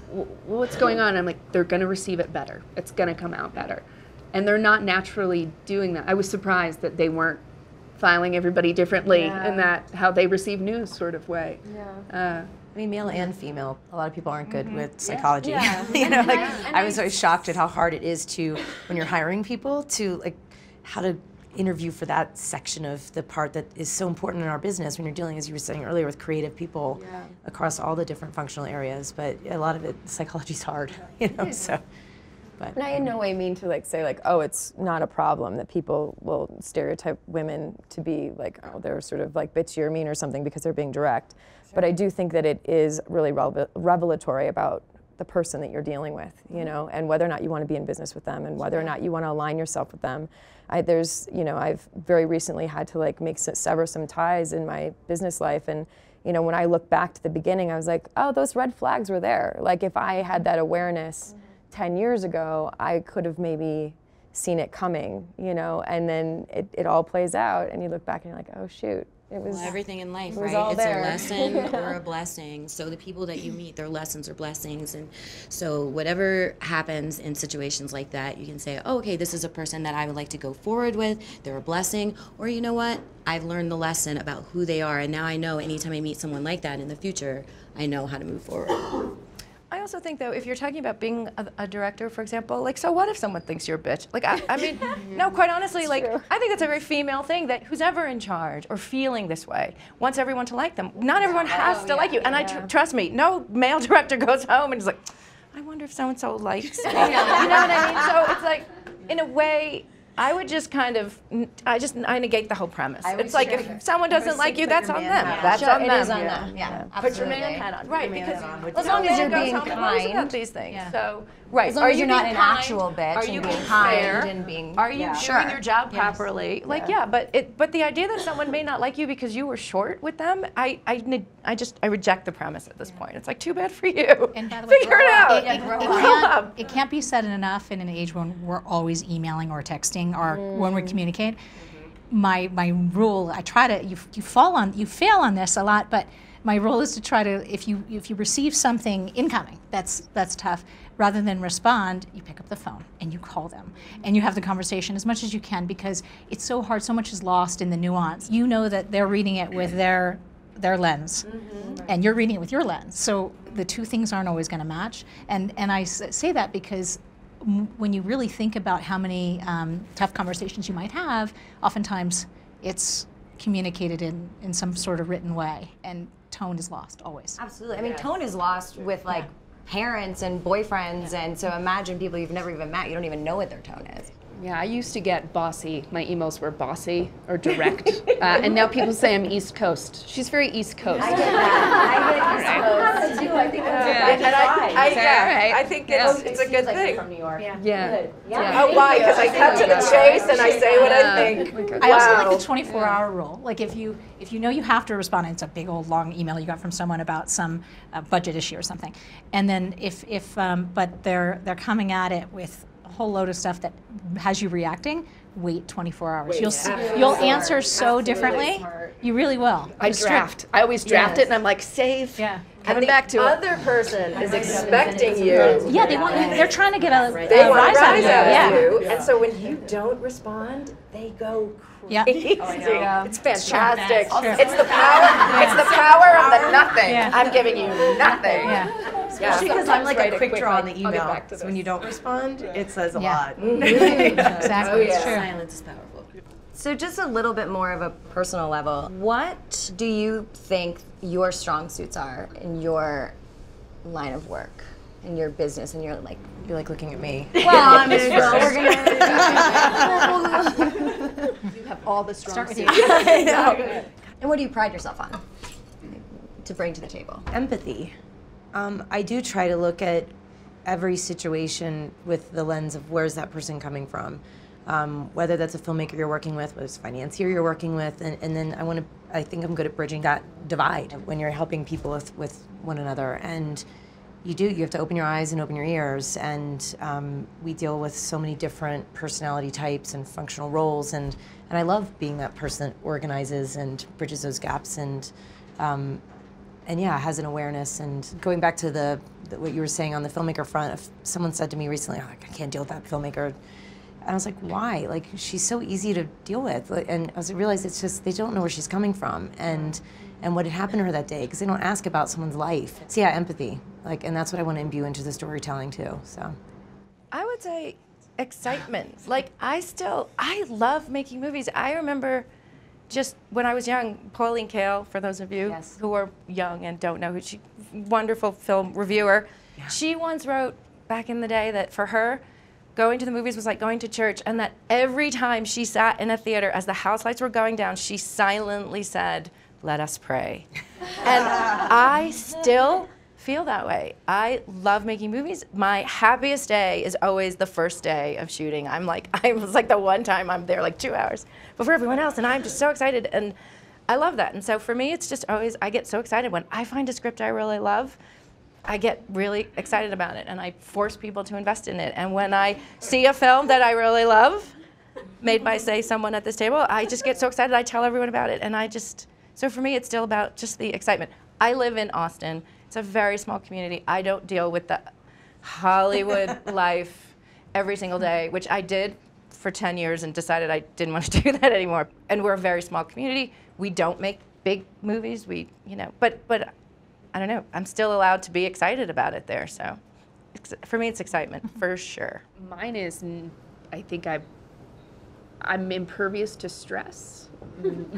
what's going on? I'm like, they're going to receive it better. It's going to come out better. And they're not naturally doing that. I was surprised that they weren't filing everybody differently in that how they receive news sort of way. I mean, male and female, a lot of people aren't good with psychology. You know, like I was always shocked at how hard it is to, when you're hiring people, to like how to interview for that section of the part that is so important in our business when you're dealing, as you were saying earlier, with creative people across all the different functional areas. But a lot of it, psychology's hard, you know, so. But And I in no way mean to like say like, oh, it's not a problem that people will stereotype women to be like, oh, they're sort of like bitchy or mean or something because they're being direct. But I do think that it is really revelatory about the person that you're dealing with, you know, and whether or not you want to be in business with them and whether or not you want to align yourself with them. I've very recently had to like sever some ties in my business life, and you know, when I look back to the beginning, I was like, oh, those red flags were there. Like if I had that awareness 10 years ago, I could have maybe seen it coming, you know, and then it all plays out and you look back and you're like, oh shoot, it was everything in life, it was right? all It's there. a lesson or a blessing. So the people that you meet, they're lessons or blessings. And so whatever happens in situations like that, you can say, oh, okay, this is a person that I would like to go forward with. They're a blessing. Or you know what? I've learned the lesson about who they are. And now I know anytime I meet someone like that in the future, I know how to move forward. I also think, though, if you're talking about being a director, for example, like, so what if someone thinks you're a bitch? Like, I mean, no, quite honestly, like, I think that's a very female thing, that who's ever in charge or feeling this way wants everyone to like them. Not everyone has to like you. And trust me, no male director goes home and is like, I wonder if so-and-so likes me. You know what I mean? So it's like, in a way, I would just kind of, I negate the whole premise. It's like, if someone doesn't like you, that's on them. That's on them. It is on them. Yeah, Put your absolutely. man hat on. Right, because as long as you're being knows kind. about these things. So, right. As long Are as you you're not being an kind? actual bitch Are and you being being kind fair? and being Are you doing your job Yes. properly? Like, yeah, but the idea that someone may not like you because you were short with them, I reject the premise at this point. It's like, too bad for you. And by the way, Figure it out. Grow up. it can't be said enough in an age when we're always emailing or texting or when we communicate. My rule, I try to, you fail on this a lot, but my rule is to try to, if you receive something incoming that's tough, rather than respond, you pick up the phone and you call them and you have the conversation as much as you can, because it's so hard, so much is lost in the nuance. You know that they're reading it with their lens, and you're reading it with your lens. So the two things aren't always going to match. And I say that because when you really think about how many tough conversations you might have, oftentimes it's communicated in some sort of written way, and tone is lost always. Absolutely. I mean, tone is lost with like parents and boyfriends, and so imagine people you've never even met. You don't even know what their tone is. Yeah, I used to get bossy. My emails were bossy or direct. And now people say I'm East Coast. She's very East Coast. I get that. I get East Coast too. I think I think it's a good thing. From New York. Yeah. Oh, why? Because I cut to the chase and I say what I think. I also like the 24-hour rule. Like if you know you have to respond, and it's a big old long email you got from someone about some budget issue or something, and then but they're coming at it with a whole load of stuff that has you reacting, wait 24 hours. You'll answer so differently. You really will. I draft. I always draft it and I'm like, save. Yeah. Coming back to it. The other person is expecting you. Yeah, they want you. They're trying to get a They want rise to out of rise you. out Yeah. of you. And so when you don't respond, they go Yeah. crazy. It's fantastic. True. It's the power. It's the power of the nothing. Yeah. I'm giving you nothing. Especially because I'm like a quick draw on the I'll get email. back to So when you don't respond, it says a Yeah. lot. Exactly. It's true. Silence is powerful. So just a little bit more of a personal level. What do you think your strong suits are in your line of work, in your business, and your like? You're like looking at me. Well, I mean, we're gonna. You have all the strong suits. And what do you pride yourself on to bring to the table? Empathy. I do try to look at every situation with the lens of where's that person coming from. Whether that's a filmmaker you're working with, whether it's a financier you're working with, and then I think I'm good at bridging that divide when you're helping people with one another. And you have to open your eyes and open your ears, and we deal with so many different personality types and functional roles, and I love being that person that organizes and bridges those gaps, and has an awareness. And going back to what you were saying on the filmmaker front, if someone said to me recently, oh, I can't deal with that filmmaker, and I was like, why? Like, she's so easy to deal with. And I realized it's just, they don't know where she's coming from and what had happened to her that day, because they don't ask about someone's life. So yeah, empathy. And that's what I want to imbue into the storytelling too, so. I would say excitement. Like, I love making movies. I remember just when I was young, Pauline Kael, for those of you who are young and don't know who wonderful film reviewer. Yeah. She once wrote back in the day that for her, going to the movies was like going to church, and that every time she sat in a theater as the house lights were going down, she silently said, "Let us pray." And I still feel that way. I love making movies. My happiest day is always the first day of shooting. I was like the one time I'm there like 2 hours before everyone else, and I'm just so excited, and I love that. And so for me, it's just always, I get so excited when I find a script I really love. I get really excited about it, and I force people to invest in it. And when I see a film that I really love, made by, say, someone at this table, I just get so excited. I tell everyone about it, and so for me, it's still about just the excitement. I live in Austin. It's a very small community. I don't deal with the Hollywood life every single day, which I did for 10 years and decided I didn't want to do that anymore. And we're a very small community. We don't make big movies. But I don't know. I'm still allowed to be excited about it there. So for me, it's excitement for sure. Mine is, I think I'm impervious to stress,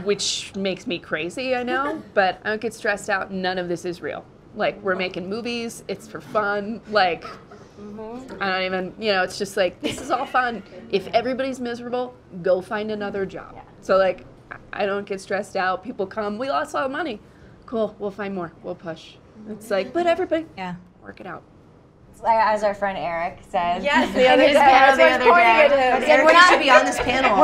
which makes me crazy, I know, but I don't get stressed out. None of this is real. Like, we're making movies, it's for fun, like, I don't even, it's just like, this is all fun. If everybody's miserable, go find another job. So, like, I don't get stressed out. People come, we lost a lot of money. Cool, we'll find more, we'll push. It's like, but everybody, work it out. As our friend Eric said. Yes, the other day. I was pointing at him. Eric should be on this panel.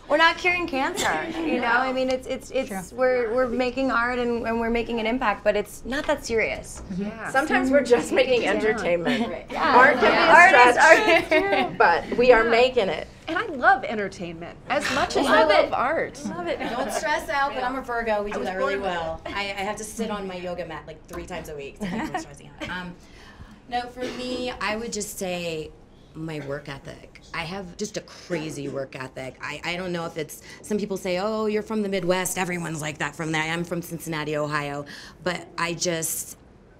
We're not curing cancer. I mean, it's we're making art and we're making an impact, but it's not that serious. Yeah. Sometimes we're just making entertainment. Yeah. Art can be a stretch, but we are making it. And I love entertainment as much as I love art. Love it. Don't stress out, but I'm a Virgo. We do that really well. I have to sit on my yoga mat like 3 times a week to keep from stressing out. No, for me, I would just say my work ethic. I have just a crazy work ethic. I don't know if it's, some people say, oh, you're from the Midwest. Everyone's like that from there. I'm from Cincinnati, Ohio. But I just,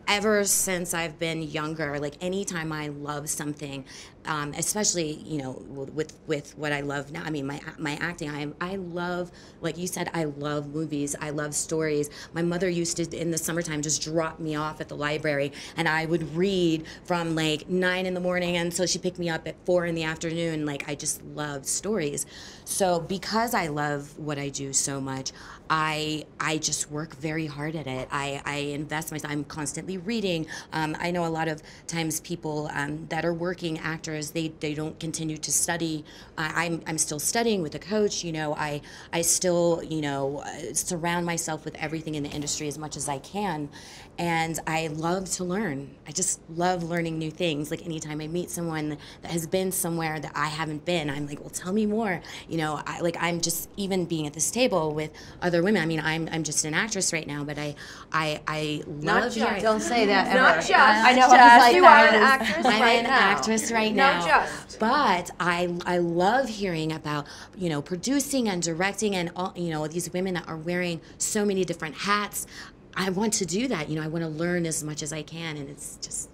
ever since I've been younger, like anytime I love something, especially with what I love now. I mean, my acting. I love, like you said, I love movies. I love stories. My mother used to, in the summertime, just drop me off at the library, and I would read from like 9 in the morning until she picked me up at 4 in the afternoon. Like, I just love stories. So because I love what I do so much, I just work very hard at it. I invest myself. I'm constantly reading. I know a lot of times people that are working actors, they don't continue to study. I'm still studying with a coach. I still surround myself with everything in the industry as much as I can, and I love to learn. I just love learning new things. Like, anytime I meet someone that has been somewhere that I haven't been, I'm like, well, tell me more. I'm just, even being at this table with other women. I mean, I'm just an actress right now, but I love hearing. Don't say that ever. Not just. I know. Just. You are an that actress I'm right an now. actress right now. Not just. But I love hearing about, producing and directing, and all, these women that are wearing so many different hats. I want to do that. I want to learn as much as I can, and it's just,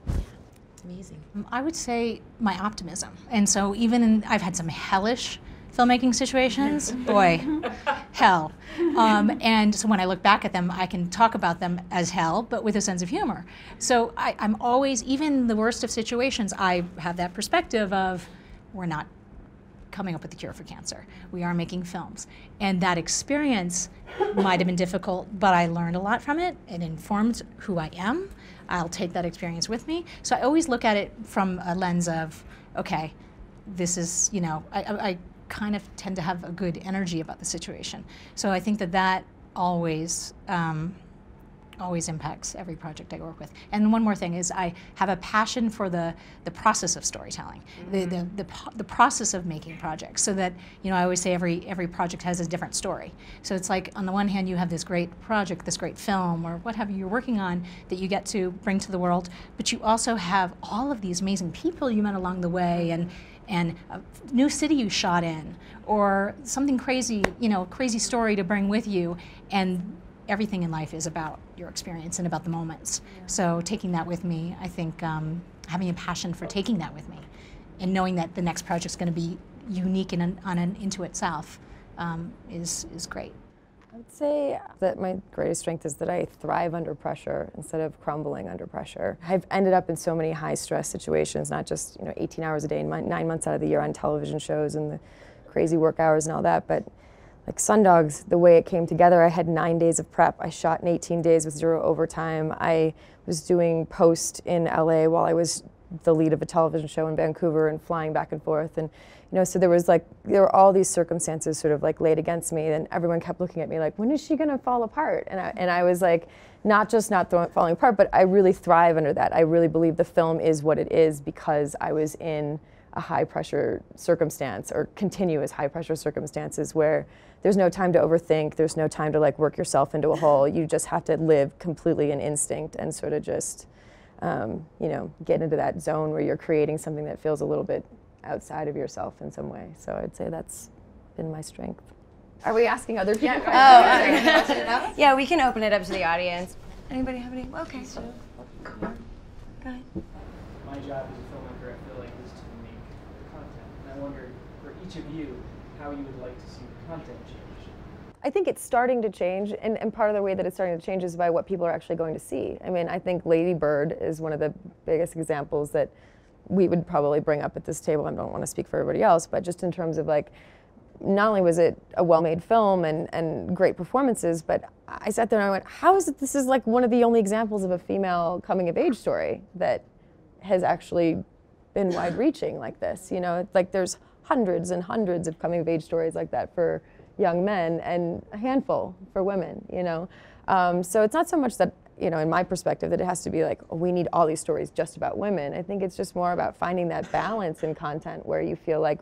it's amazing. I would say my optimism. And so I've had some hellish filmmaking situations, boy, hell. And so when I look back at them, I can talk about them as hell, but with a sense of humor. So I'm always, even the worst of situations, I have that perspective of, we're not coming up with the cure for cancer. We are making films. And that experience might have been difficult, but I learned a lot from it. It informed who I am. I'll take that experience with me. So I always look at it from a lens of, okay, this is, I kind of tend to have a good energy about the situation. So I think that always impacts every project I work with. And one more thing is, I have a passion for the process of storytelling, the process of making projects. So that, I always say every project has a different story. So it's like, on the one hand, you have this great project, this great film, or what have you you're working on that you get to bring to the world, but you also have all of these amazing people you met along the way, and a new city you shot in, or something crazy, crazy story to bring with you. And everything in life is about your experience and about the moments. Yeah. So taking that with me, I think having a passion for taking that with me, and knowing that the next project's going to be unique and unto itself is great. I'd say that my greatest strength is that I thrive under pressure instead of crumbling under pressure. I've ended up in so many high-stress situations, not just 18 hours a day and 9 months out of the year on television shows and the crazy work hours and all that, but like Sundogs, the way it came together, I had 9 days of prep. I shot in 18 days with 0 overtime. I was doing post in LA while I was the lead of a television show in Vancouver and flying back and forth. And so there were all these circumstances sort of like laid against me, and everyone kept looking at me like, when is she gonna fall apart? And I was like, not just not falling apart, but I really thrive under that. I really believe the film is what it is because I was in a high pressure circumstance or continuous high pressure circumstances where there's no time to overthink, there's no time to like work yourself into a hole. You just have to live completely in instinct and sort of just, get into that zone where you're creating something that feels a little bit outside of yourself in some way. So I'd say that's been my strength. Are we asking other people? Yeah, we can open it up to the audience. Anybody have any? Okay. Go ahead. My job as a filmmaker, I feel like, is to make content. And I wonder, for each of you, how you would like to see the content change. I think it's starting to change, and part of the way that it's starting to change is by what people are actually going to see. I mean, I think Lady Bird is one of the biggest examples that we would probably bring up at this table. I don't want to speak for everybody else, but just in terms of like, not only was it a well-made film and great performances, but I sat there and I went, how is it this is like one of the only examples of a female coming-of-age story that has actually been wide-reaching like this? It's like there's hundreds and hundreds of coming-of-age stories like that for young men and a handful for women, So it's not so much that, in my perspective, that it has to be like, oh, we need all these stories just about women. I think it's just more about finding that balance in content where you feel like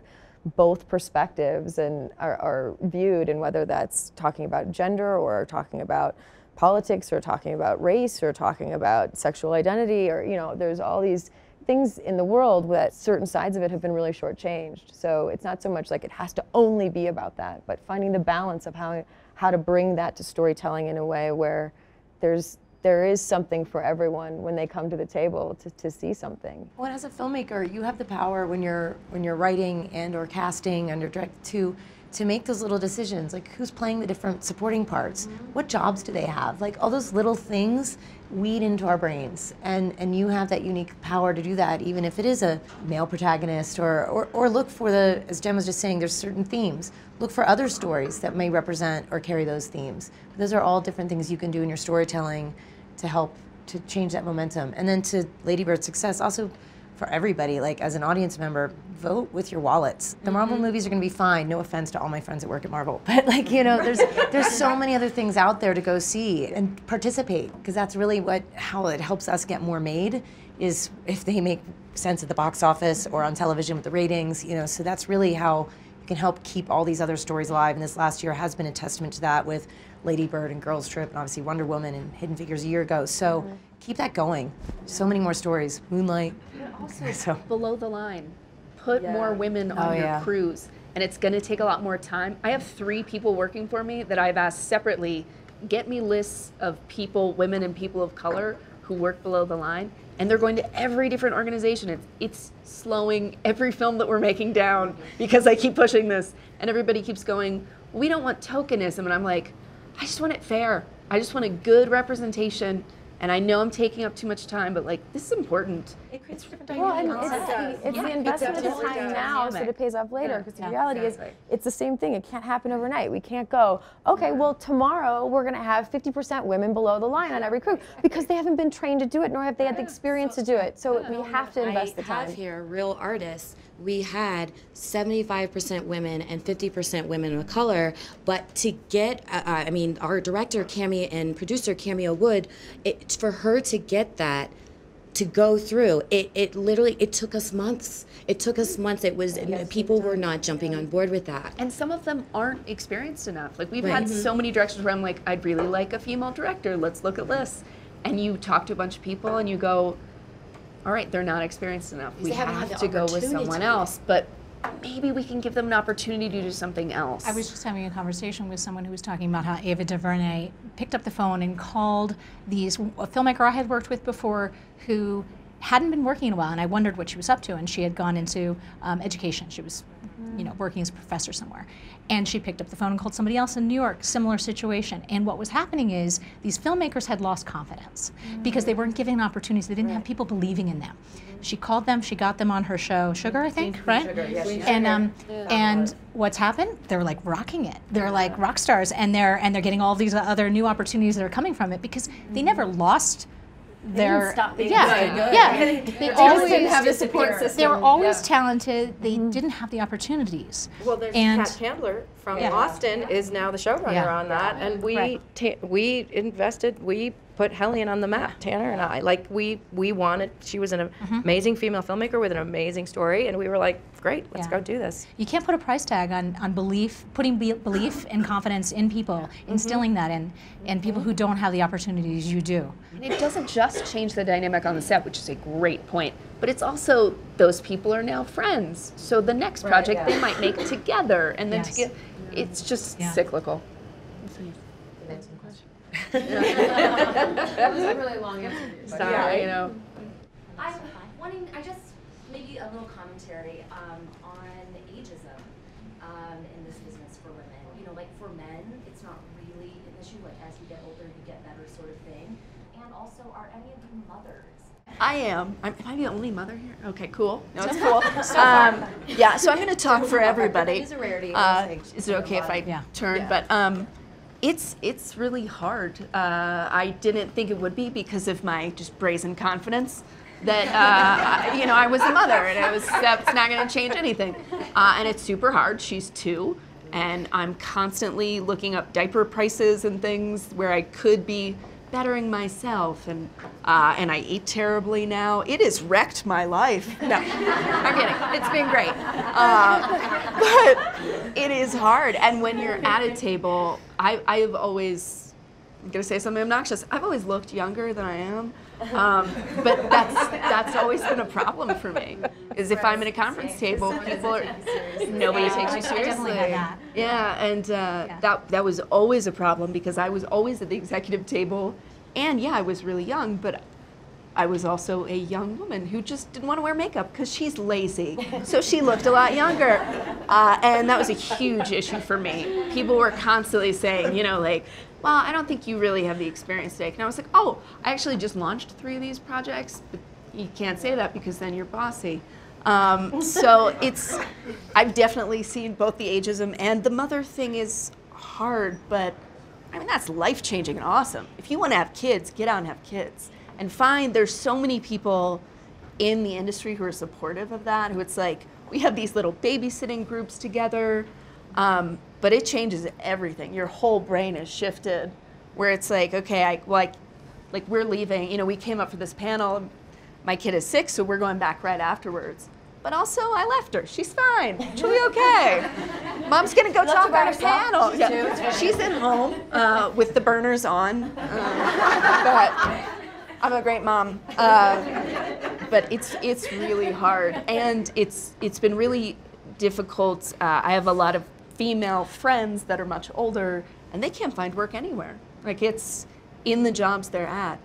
both perspectives are viewed, and whether that's talking about gender or talking about politics or talking about race or talking about sexual identity or, there's all these things in the world that certain sides of it have been really shortchanged. So it's not so much like it has to only be about that, but finding the balance of how to bring that to storytelling in a way where there is something for everyone when they come to the table to see something. Well, as a filmmaker, you have the power when you're writing and or casting and or direct to make those little decisions, like who's playing the different supporting parts, what jobs do they have, like all those little things weed into our brains, and you have that unique power to do that, even if it is a male protagonist, or look for as Jen was just saying, there's certain themes. Look for other stories that may represent or carry those themes. Those are all different things you can do in your storytelling to help to change that momentum. And then to Lady Bird's success, also for everybody, like as an audience member, vote with your wallets. The Marvel movies are gonna be fine, no offense to all my friends that work at Marvel, but like, there's so many other things out there to go see and participate, because that's really how it helps us get more made, is if they make sense at the box office or on television with the ratings, so that's really how you can help keep all these other stories alive. And this last year has been a testament to that with Lady Bird and Girls Trip and obviously Wonder Woman and Hidden Figures a year ago. So keep that going. So many more stories. Moonlight. Also, below the line, put more women on your crews, and it's going to take a lot more time. I have 3 people working for me that I've asked separately, get me lists of people, women and people of color, who work below the line, and they're going to every different organization. It's slowing every film that we're making down because I keep pushing this, and everybody keeps going, we don't want tokenism, and I'm like, I just want it fair. I just want a good representation. And I know I'm taking up too much time, but like, this is important. It creates different dynamics. It's the investment of time now so that it pays off later, because the reality is it's the same thing. It can't happen overnight. We can't go, okay, well, tomorrow we're going to have 50% women below the line on every crew, because they haven't been trained to do it, nor have they had the experience to do it. So we have to invest the time. I have here real artists. We had 75% women and 50% women of color, but to get, our director, Cammy, and producer, Cameo Wood, for her to get that, to go through, it literally took us months. It took us months. It was, people were not jumping on board with that. And some of them aren't experienced enough. Like, we've had so many directors where I'm like, I'd really like a female director, let's look at lists. And you talk to a bunch of people and you go, all right, they're not experienced enough. We have to go with someone else, but maybe we can give them an opportunity to do something else. I was just having a conversation with someone who was talking about how Ava DuVernay picked up the phone and called a filmmaker I had worked with before who hadn't been working in a while, and I wondered what she was up to, and she had gone into education. She was you know, working as a professor somewhere. And she picked up the phone and called somebody else in New York, similar situation. And what was happening is these filmmakers had lost confidence because they weren't given opportunities. They didn't have people believing in them. She called them, she got them on her show, Sugar, I think, right? Sugar, yes. And what's happened? They're like rocking it. They're like rock stars, and they're getting all these other new opportunities that are coming from it because they never lost their They always didn't have the support system. They were always talented. They didn't have the opportunities. Well, there's Kat Chandler from Austin is now the showrunner on that, and we invested. We put Hellion on the map, Tanner and I. Like we wanted. She was an amazing female filmmaker with an amazing story, and we were like, great, let's go do this. You can't put a price tag on belief, putting belief and confidence in people, instilling that in people who don't have the opportunities you do. And it doesn't just change the dynamic on the set, which is a great point, but it's also those people are now friends. So the next project they might make together, and then together, it's just cyclical. That was a really long answer. Sorry, you know. I'm wanting, maybe a little commentary on ageism in this business for women. You know, like for men, it's not really an issue. Like as you get older, you get better, sort of thing. And also, are any of you mothers? I am. Am I the only mother here? Okay, cool. No, it's cool. Yeah, so I'm going to talk for everybody. It's a rarity. Is it okay if I turn? But it's really hard. I didn't think it would be because of my just brazen confidence that you know, I was a mother, and that's not going to change anything. And it's super hard. She's 2, and I'm constantly looking up diaper prices and things where I could be bettering myself, and I eat terribly now. It has wrecked my life. No, I'm kidding. It's been great, but it is hard. And when you're at a table, I've always, I'm gonna say something obnoxious, I've always looked younger than I am, but that's always been a problem for me. Is if I'm at a conference table, nobody takes you seriously. Yeah, and that was always a problem because I was always at the executive table, and I was really young, but I was also a young woman who just didn't want to wear makeup because she's lazy. So she looked a lot younger. And that was a huge issue for me. People were constantly saying, you know, like, well, I don't think you really have the experience today. And I was like, oh, I actually just launched 3 of these projects, but you can't say that because then you're bossy. So I've definitely seen both the ageism and the mother thing is hard, but I mean, that's life-changing and awesome. If you want to have kids, get out and have kids. And there's so many people in the industry who are supportive of that, who it's like, we have these little babysitting groups together, but it changes everything. Your whole brain is shifted, where it's like, okay, like we're leaving, you know, we came up for this panel, my kid is 6, so we're going back right afterwards. But also, I left her. She's fine. She'll be okay. Mom's gonna go talk on a panel. Yeah. She's at home with the burners on. But I'm a great mom. But it's really hard, and it's been really difficult. I have a lot of female friends that are much older, and they can't find work anywhere. Like it's in the jobs they're at.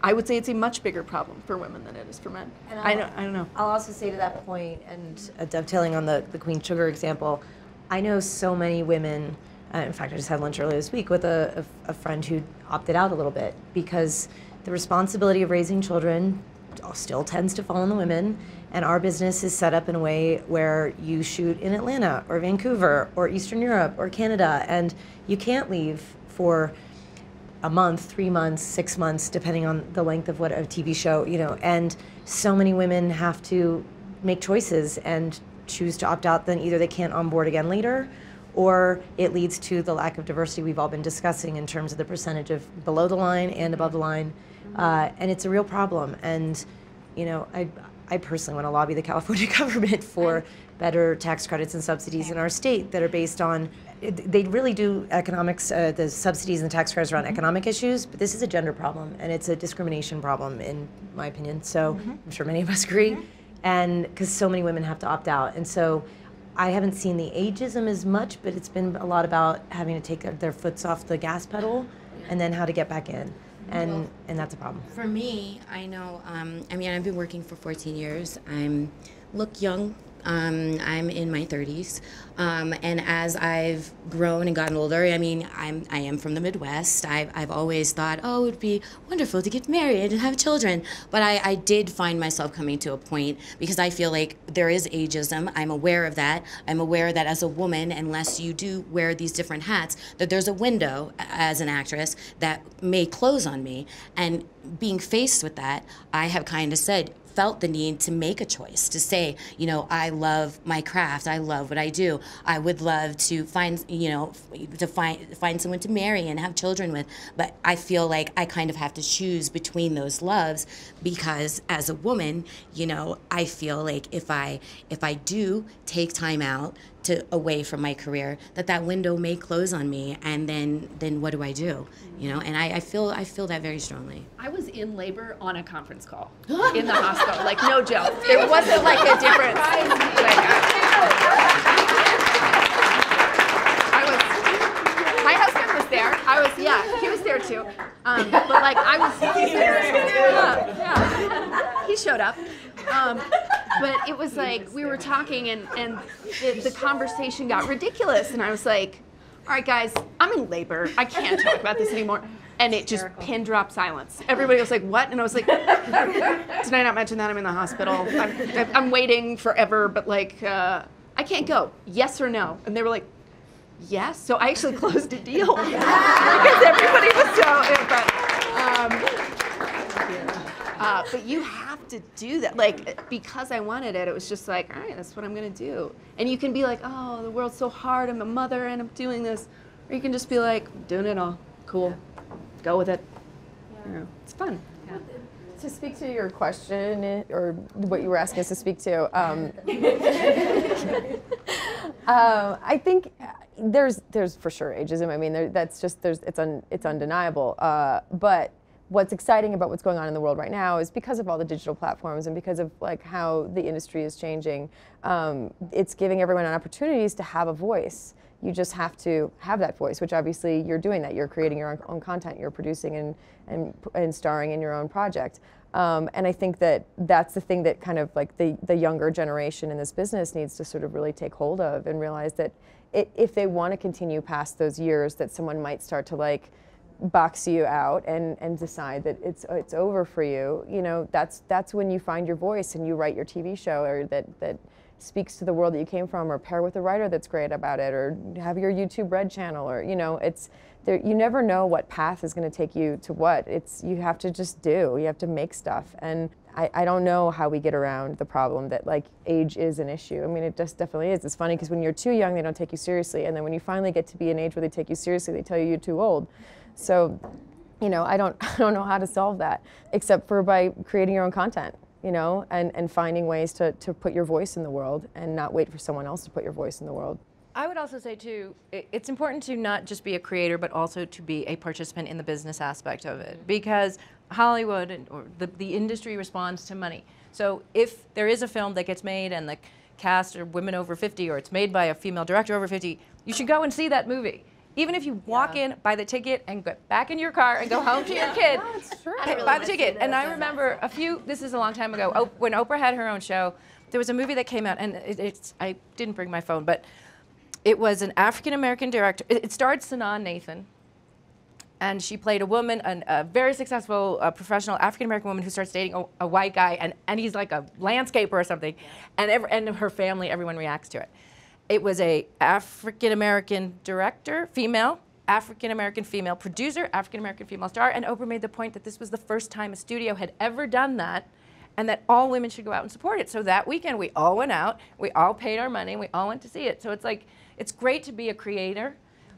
I would say it's a much bigger problem for women than it is for men. I don't know. I'll also say to that point, and dovetailing on the Queen Sugar example, I know so many women, in fact I just had lunch earlier this week with a friend who opted out a little bit because the responsibility of raising children still tends to fall on the women, and our business is set up in a way where you shoot in Atlanta or Vancouver or Eastern Europe or Canada, and you can't leave for a month, 3 months, 6 months, depending on the length of what a TV show, you know, and so many women have to make choices and choose to opt out, then either they can't onboard again later, or it leads to the lack of diversity we've all been discussing in terms of the percentage of below the line and above the line, and it's a real problem. And, you know, I personally want to lobby the California government for better tax credits and subsidies in our state that are based on, they really do economics, the subsidies and the tax credits around economic issues, but this is a gender problem, and it's a discrimination problem, in my opinion. So I'm sure many of us agree, and because so many women have to opt out. And so I haven't seen the ageism as much, but it's been a lot about having to take their foots off the gas pedal and then how to get back in. And that's a problem. For me, I know, I mean, I've been working for 14 years. I look young I'm in my 30s, and as I've grown and gotten older, I mean, I am from the Midwest. I've always thought, oh, it would be wonderful to get married and have children. But I did find myself coming to a point, because I feel like there is ageism. I'm aware of that. I'm aware that as a woman, unless you do wear these different hats, that there's a window as an actress that may close on me. And being faced with that, I have kind of felt the need to make a choice, to say, you know, I love my craft, I love what I do, I would love to find, you know, to find someone to marry and have children with, but I feel like I kind of have to choose between those loves, because as a woman, you know, I feel like if I do take time out away from my career, that window may close on me, and then what do I do? You know, and I feel that very strongly. I was in labor on a conference call in the hospital, like no joke. There wasn't like a difference. My husband was there. He was there too. But like I was, yeah, he showed up. But it was like we were talking, and the conversation got ridiculous, and I was like, all right, guys, I'm in labor. I can't talk about this anymore. And it just pin drop silence. Everybody was like, what? And I was like, did I not mention that I'm in the hospital? I'm waiting forever, but like, I can't go. Yes or no? And they were like, yes. So I actually closed a deal because everybody was so, but you have to do that. Like, because I wanted it, it was just like, all right, that's what I'm going to do. And you can be like, oh, the world's so hard. I'm a mother and I'm doing this. Or you can just be like, I'm doing it all. Cool. Go with it. You know, it's fun. Yeah. To speak to your question, or what you were asking us to speak to, I think there's for sure ageism. I mean, it's undeniable. But what's exciting about what's going on in the world right now is because of all the digital platforms and because of like how the industry is changing, it's giving everyone opportunities to have a voice. You just have to have that voice, which obviously you're doing that. You're creating your own content, you're producing and starring in your own project. And I think that that's the thing that kind of like the younger generation in this business needs to sort of really take hold of and realize that if they want to continue past those years, that someone might start to like box you out and decide that it's over for you. You know, that's when you find your voice and you write your TV show, or that speaks to the world that you came from, or pair with a writer that's great about it, or have your YouTube Red channel, or, you know, it's there. You never know what path is going to take you to what. You have to just do. You have to make stuff. And I don't know how we get around the problem that like age is an issue. I mean, it just definitely is. It's funny because when you're too young, they don't take you seriously, and then when you finally get to be an age where they take you seriously, they tell you you're too old. So, you know, I don't know how to solve that except for by creating your own content. You know, and finding ways to put your voice in the world and not wait for someone else to put your voice in the world. I would also say too, it's important to not just be a creator, but also to be a participant in the business aspect of it, because Hollywood or the industry responds to money. So if there is a film that gets made and the cast are women over 50, or it's made by a female director over 50, you should go and see that movie. Even if you walk in, buy the ticket, and get back in your car and go home to your kid, buy the ticket. And I remember this is a long time ago, when Oprah had her own show, there was a movie that came out, and I didn't bring my phone, but it was an African-American director. It starred Sanaa Nathan, and she played a woman, a very successful professional African-American woman who starts dating a white guy, and he's like a landscaper or something, and her family, everyone reacts to it. It was a African-American director, female, African-American female producer, African-American female star, and Oprah made the point that this was the first time a studio had ever done that, and that all women should go out and support it. So that weekend, we all went out, we all paid our money, and we all went to see it. So it's like, it's great to be a creator,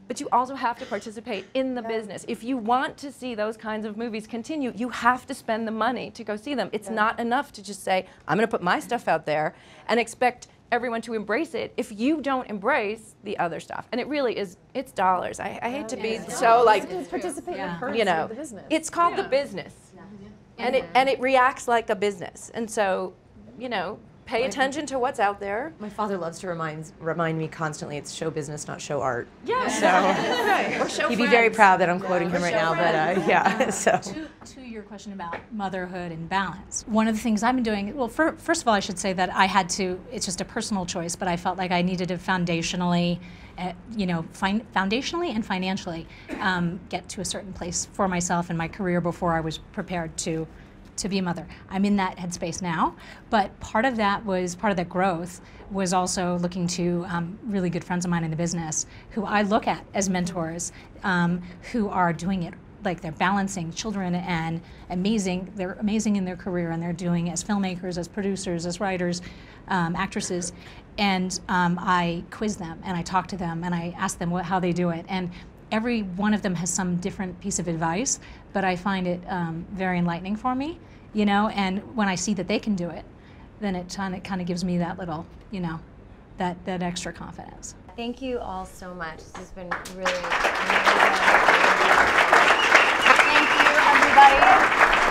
but you also have to participate in the business. If you want to see those kinds of movies continue, you have to spend the money to go see them. It's not enough to just say, I'm gonna put my stuff out there and expect everyone to embrace it if you don't embrace the other stuff. And it really is, it's dollars. I hate to be so like, Participate in the you know, of the business. it's called the business. And it reacts like a business. And so, you know, pay attention to what's out there. My father loves to remind me constantly it's show business, not show art. Yeah. So Right. Or show he'd be friends. very proud that I'm quoting him right now, but yeah. So To your question about motherhood and balance, one of the things I've been doing, well, first of all, I should say that I had to, it's just a personal choice, but I felt like I needed to foundationally, foundationally and financially get to a certain place for myself in my career before I was prepared to be a mother. I'm in that headspace now, but part of that growth was also looking to really good friends of mine in the business who I look at as mentors, who are doing it, like they're balancing children and they're amazing in their career, and they're doing as filmmakers, as producers, as writers, actresses, and I quiz them and I talk to them and I ask them how they do it, and every one of them has some different piece of advice, but I find it very enlightening for me, and when I see that they can do it, then it kind of gives me that little, that extra confidence. Thank you all so much. This has been really amazing. Thank you, everybody.